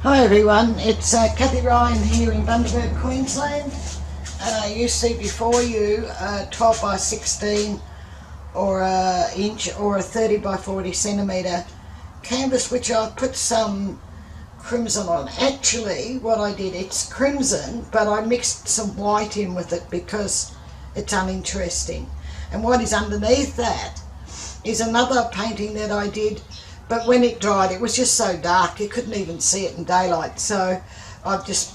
Hi everyone, it's Kathie Ryan here in Bundaberg, Queensland. You see before you a 12 by 16 or an inch or a 30 by 40 centimetre canvas which I put some crimson on. Actually what I did, it's crimson but I mixed some white in with it because it's uninteresting. And what is underneath that is another painting that I did, but when it dried it was just so dark you couldn't even see it in daylight, so I've just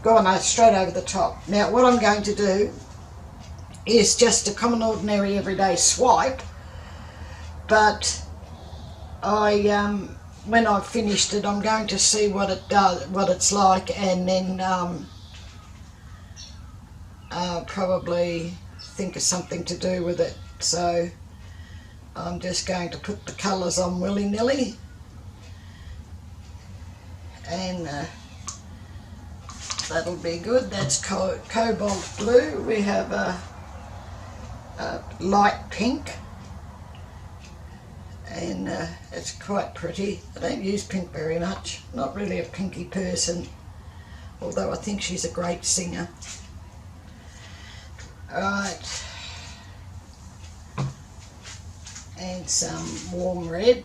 gone straight over the top. Now what I'm going to do is just a common ordinary everyday swipe, but when I've finished it I'm going to see what it does, what it's like, and then probably think of something to do with it. So I'm just going to put the colours on willy-nilly, and that'll be good. That's cobalt blue. We have a light pink, and it's quite pretty. I don't use pink very much, not really a pinky person, although I think she's a great singer. Alright, and some warm red.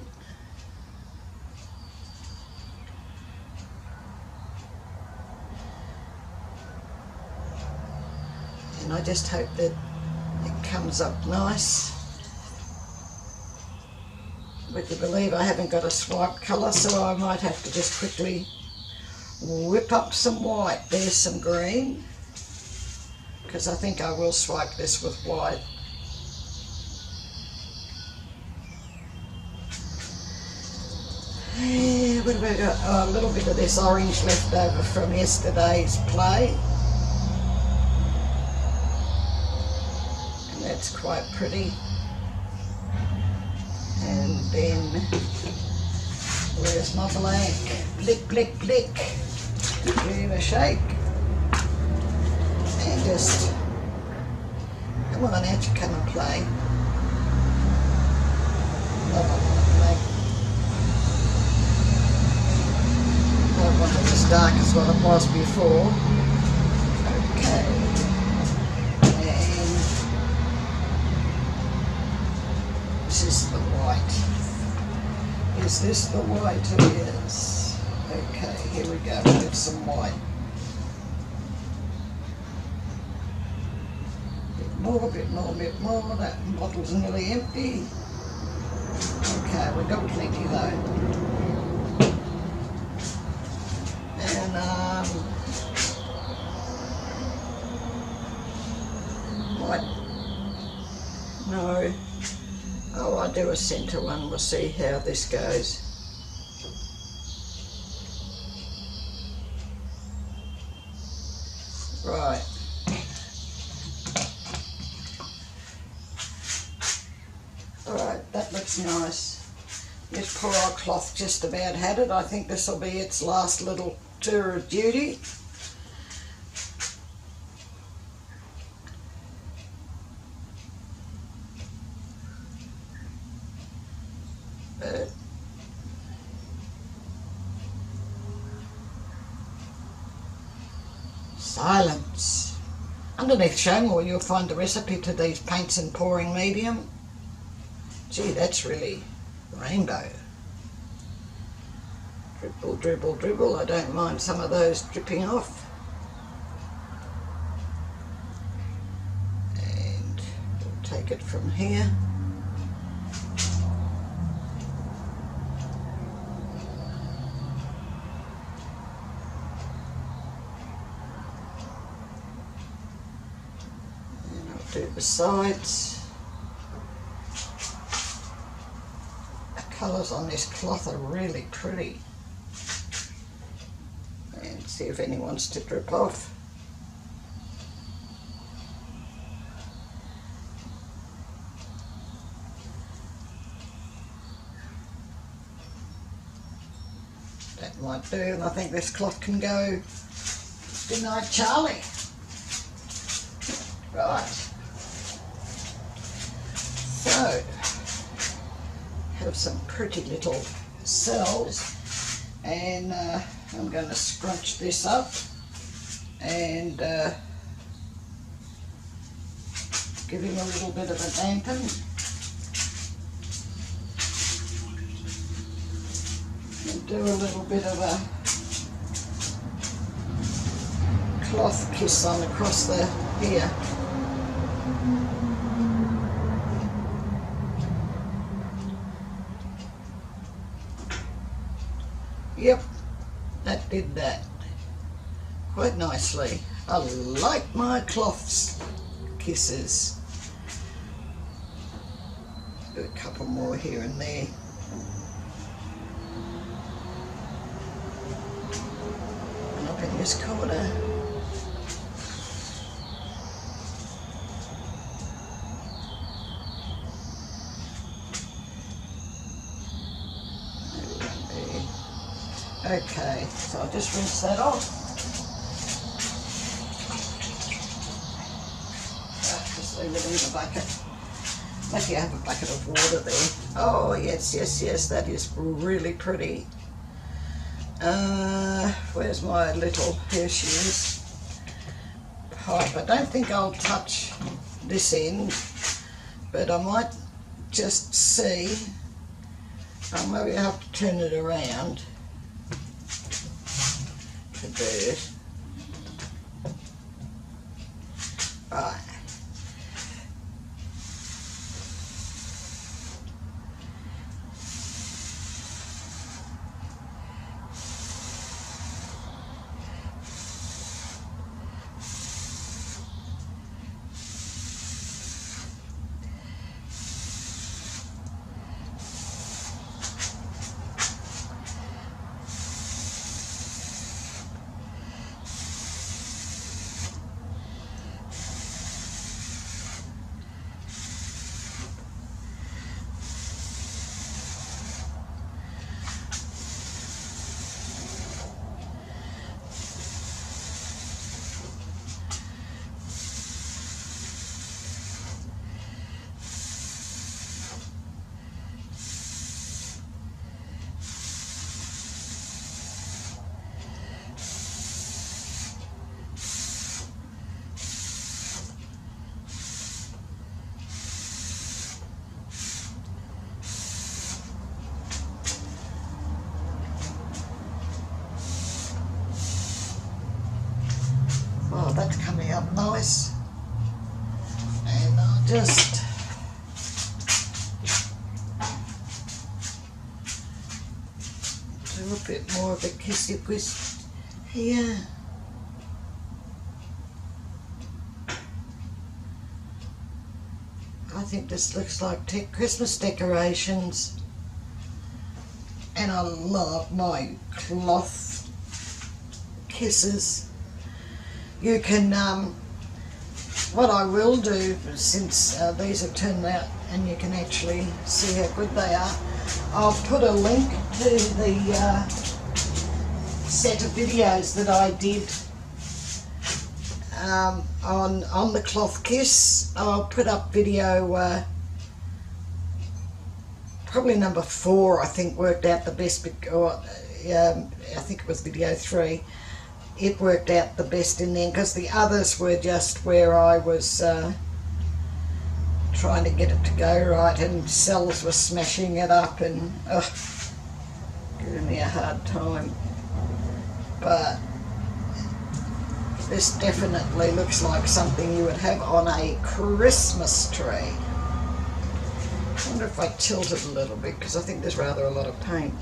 And I just hope that it comes up nice. Would you believe I haven't got a swipe colour, so I might have to just quickly whip up some white. There's some green, because I think I will swipe this with white. What have I got? Oh, a little bit of this orange left over from yesterday's play. And that's quite pretty. And then, where's my black? Blick, blick, blick. Give him a shake. And just, come on, out you come and play. I don't want it as dark as what it was before. Okay. And this is the white. Is this the white? It is. Okay, here we go with some white. A bit more. That bottle's nearly empty. Okay, we've got plenty though. And no. Oh, I'll do a centre one. We'll see how this goes. Right. Alright, that looks nice. This poor old cloth just about had it. I think this will be its last little tour of duty. But silence. Underneath show more you'll find the recipe to these paints and pouring medium. Gee, that's really rainbow. Dribble, dribble, dribble. I don't mind some of those dripping off. And we'll take it from here. And I'll do the sides. Colours on this cloth are really pretty, and see if any wants to drip off. That might do, and I think this cloth can go. Good night, Charlie. Right, so have some pretty little cells, and I'm going to scrunch this up and give him a little bit of a dampen. And do a little bit of a cloth kiss on across the here. Yep, that did that quite nicely. I like my cloth kisses. Do a couple more here and there. And up in this corner. Okay, so I'll just rinse that off. Just leave it in the bucket. Like you have a bucket of water there. Oh, yes, yes, yes, that is really pretty. Where's my little, here she is, pipe. I don't think I'll touch this end, but I might just see. I'll maybe have to turn it around. There. Right. Oh, that's coming up nice. And I'll just do a bit more of a kissy kiss here. I think this looks like Christmas decorations. And I love my cloth kisses. You can, what I will do, since these have turned out and you can actually see how good they are, I'll put a link to the set of videos that I did on the cloth kiss. I'll put up video, probably number 4 I think worked out the best, or I think it was video 3. It worked out the best in there because the others were just where I was trying to get it to go right and cells were smashing it up and giving me a hard time. But this definitely looks like something you would have on a Christmas tree. I wonder if I tilt it a little bit because I think there's rather a lot of paint.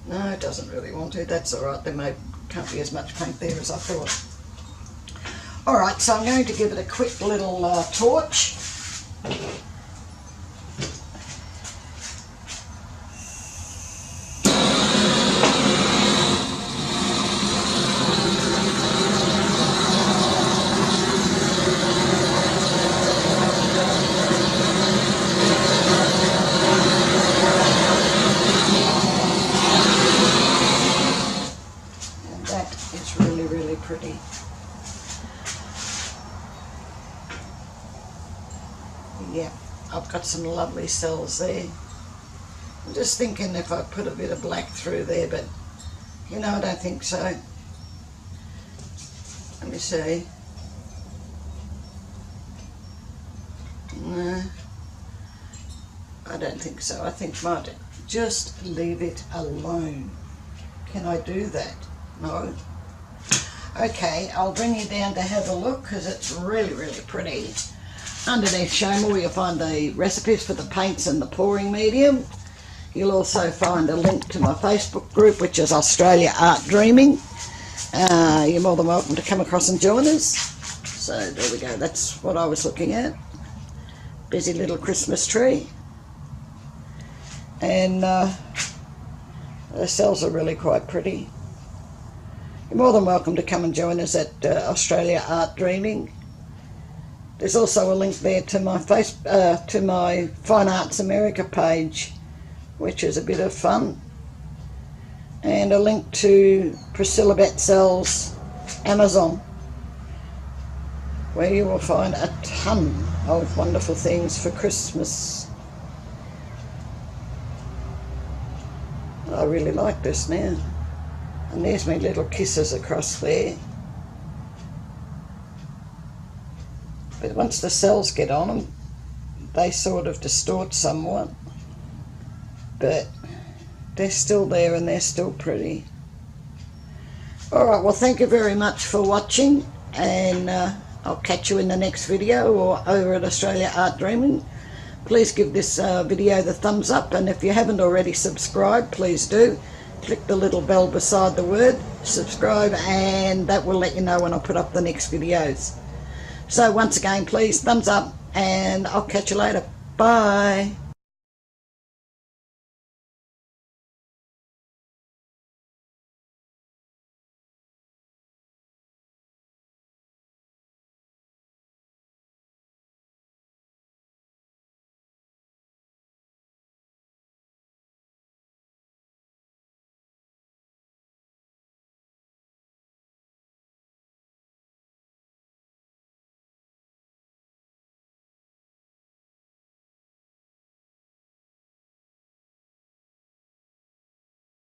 No, it doesn't really want to. That's all right. There can't be as much paint there as I thought. All right, so I'm going to give it a quick little torch. Pretty. Yeah, I've got some lovely cells there. I'm just thinking if I put a bit of black through there, but you know, I don't think so. Let me see. No, I don't think so. I think I might just leave it alone. Can I do that? No. Okay, I'll bring you down to have a look because it's really, really pretty. Underneath Show More you'll find the recipes for the paints and the pouring medium. You'll also find a link to my Facebook group, which is Australia Art Dreaming. You're more than welcome to come across and join us. So there we go, that's what I was looking at. Busy little Christmas tree. And the cells are really quite pretty. You're more than welcome to come and join us at Australia Art Dreaming. There's also a link there to my to my Fine Arts America page, which is a bit of fun, and a link to Priscilla Betzel's Amazon, where you will find a ton of wonderful things for Christmas. I really like this now. And there's my little kisses across there. But once the cells get on them, they sort of distort somewhat. But they're still there and they're still pretty. Alright, well thank you very much for watching, and I'll catch you in the next video or over at Australia Art Dreaming. Please give this video the thumbs up, and if you haven't already subscribed, please do. Click the little bell beside the word subscribe, and that will let you know when I put up the next videos. So once again, please thumbs up, and I'll catch you later. Bye.